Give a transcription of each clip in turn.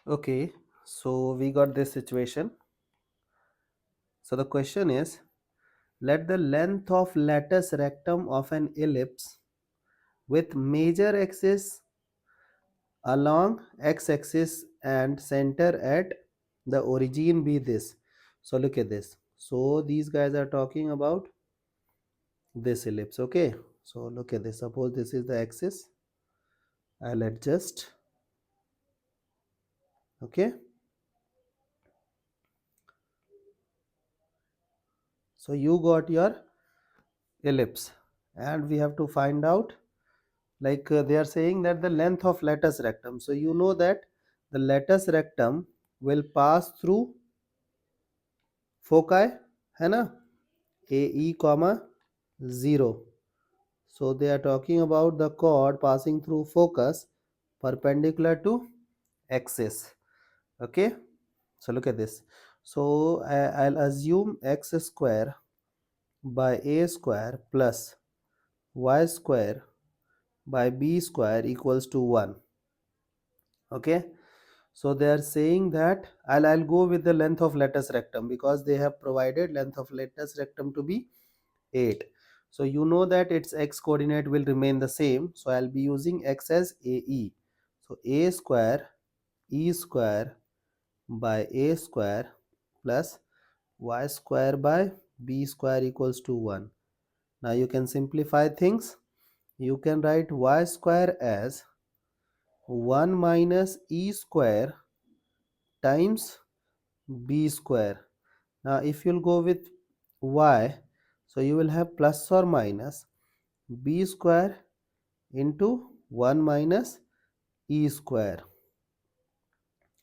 Okay, so we got this situation. So the question is, let the length of latus rectum of an ellipse with major axis along x-axis and center at the origin be this. So look at this. So these guys are talking about this ellipse. Okay, so look at this. Suppose this is the axis. I'll adjust. Okay, so you got your ellipse and we have to find out, like they are saying that the length of latus rectum. So you know that the latus rectum will pass through foci, है ना, AE comma 0. So they are talking about the chord passing through focus perpendicular to axis. Okay, so look at this. So I'll assume x square by a square plus y square by b square equals to 1. Okay, so they are saying that I'll go with the length of latus rectum because they have provided length of latus rectum to be 8. So you know that its x coordinate will remain the same, so I'll be using x as AE. So a square e square by a square plus y square by b square equals to 1. Now you can simplify things. You can write y square as 1 minus e square times b square. Now if you'll go with y, so you will have plus or minus b square into 1 minus e square.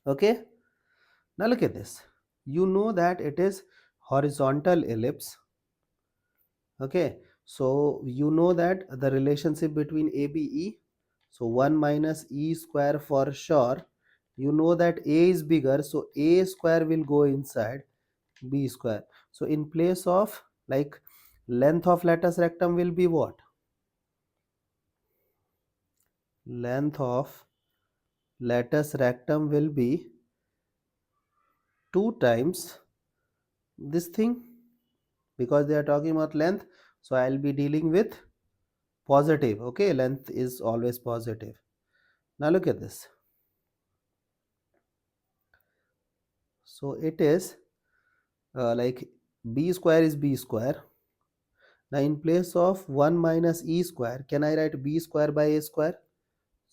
Okay, now look at this. You know that it is horizontal ellipse. Okay, so you know that the relationship between ABE, so 1 minus e square for sure. You know that a is bigger, so a square will go inside b square. So in place of, like, length of latus rectum will be what? Length of latus rectum will be 2 times this thing, because they are talking about length, so I'll be dealing with positive. Okay, length is always positive. Now look at this. So it is like b square is b square. Now in place of 1 minus e square, can I write b square by a square?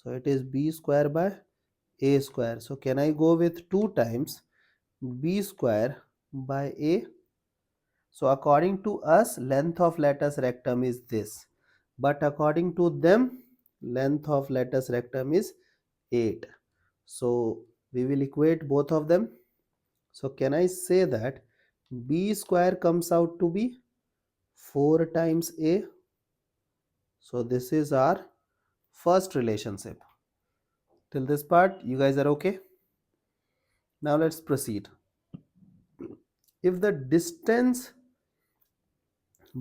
So it is b square by a square. So can I go with 2 times b square by a? So according to us, length of latus rectum is this, but according to them, length of latus rectum is 8. So we will equate both of them. So can I say that b square comes out to be 4 times a? So this is our first relationship. Till this part, you guys are okay? Now let's proceed. If the distance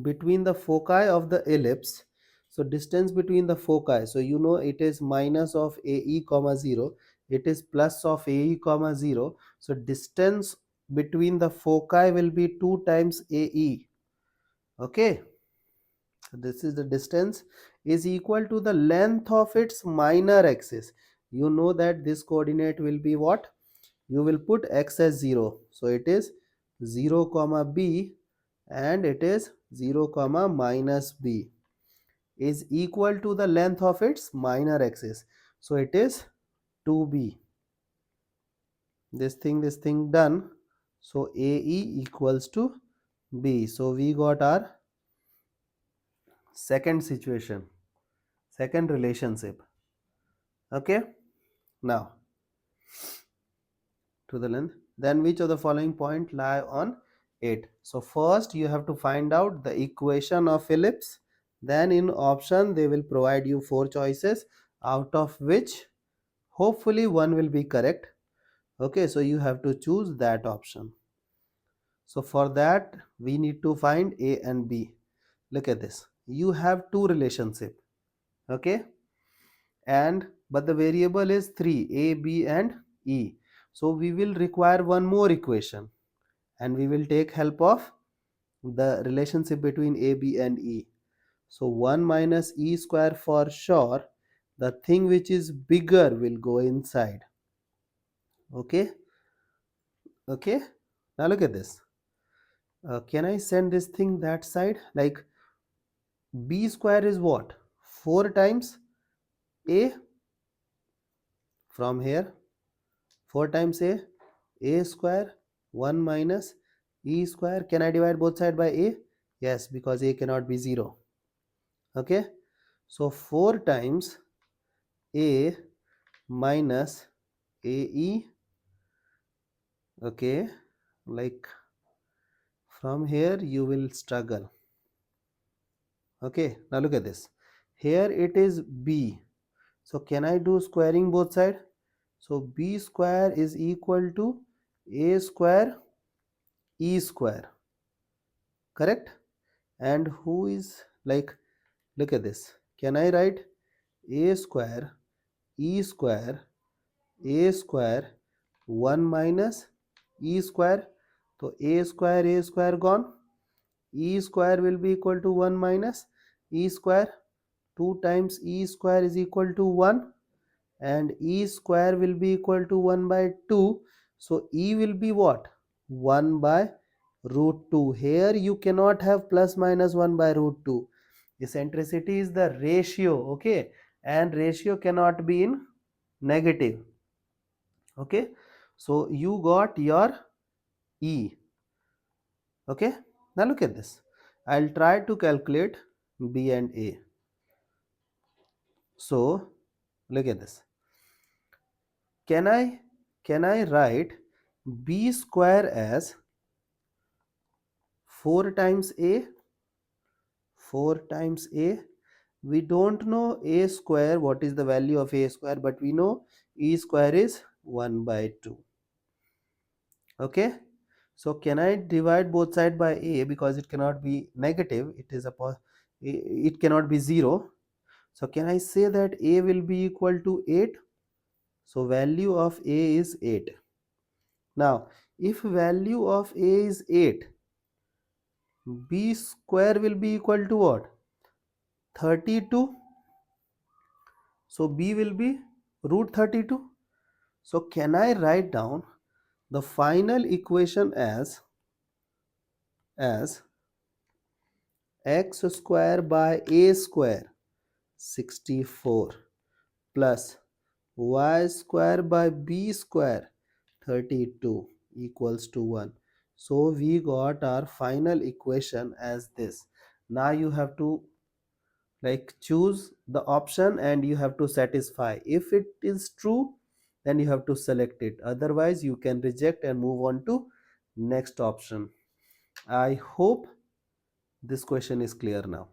between the foci of the ellipse, so distance between the foci, so you know it is minus of AE comma 0, it is plus of AE comma 0, so distance between the foci will be 2 times AE. Okay, so this is the distance is equal to the length of its minor axis. You know that this coordinate will be what? You will put x as 0, so it is 0 comma b, and it is 0 comma minus b is equal to the length of its minor axis, so it is 2b. This thing done, so AE equals to b. So we got our second situation, second relationship. Okay, now to the length, then which of the following point lie on it? So first you have to find out the equation of ellipse, then in option they will provide you 4 choices, out of which hopefully one will be correct. Okay, so you have to choose that option. So for that we need to find a and b. Look at this, you have two relationship. Okay, and but the variable is 3, a, b and e. So we will require one more equation, and we will take help of the relationship between a, b and e. So 1 minus e square for sure, the thing which is bigger will go inside. Okay, okay. Now look at this. Can I send this thing that side? Like b square is what? 4 times a from here. 4 times a square, 1 minus e square. Can I divide both sides by a? Yes, because a cannot be 0. Okay, so 4 times a minus ae. Okay, like from here you will struggle. Okay, now look at this. Here it is b. So can I do squaring both sides? So b square is equal to a square e square. Correct? And who is like, look at this. Can I write a square e square a square 1 minus e square? So a square gone. E square will be equal to 1 minus e square. 2 times e square is equal to 1, and e square will be equal to 1 by 2. So e will be what? 1 by root 2. Here you cannot have plus minus 1 by root 2. Eccentricity is the ratio, okay, and ratio cannot be in negative. Okay, so you got your e. Okay, now look at this. I'll try to calculate b and a. So look at this. Can I write b square as 4 times a? 4 times a. We don't know a square, what is the value of a square, but we know e square is 1 by 2. Okay, so can I divide both sides by a? Because it cannot be negative, it cannot be 0. So can I say that a will be equal to 8? So value of a is 8. Now if value of a is 8, b square will be equal to what? 32. So b will be root 32. So can I write down the final equation as x square by a square 64 plus y square by b square 32 equals to 1. So we got our final equation as this. Now you have to like choose the option and you have to satisfy. If it is true, then you have to select it. Otherwise you can reject and move on to next option. I hope this question is clear now.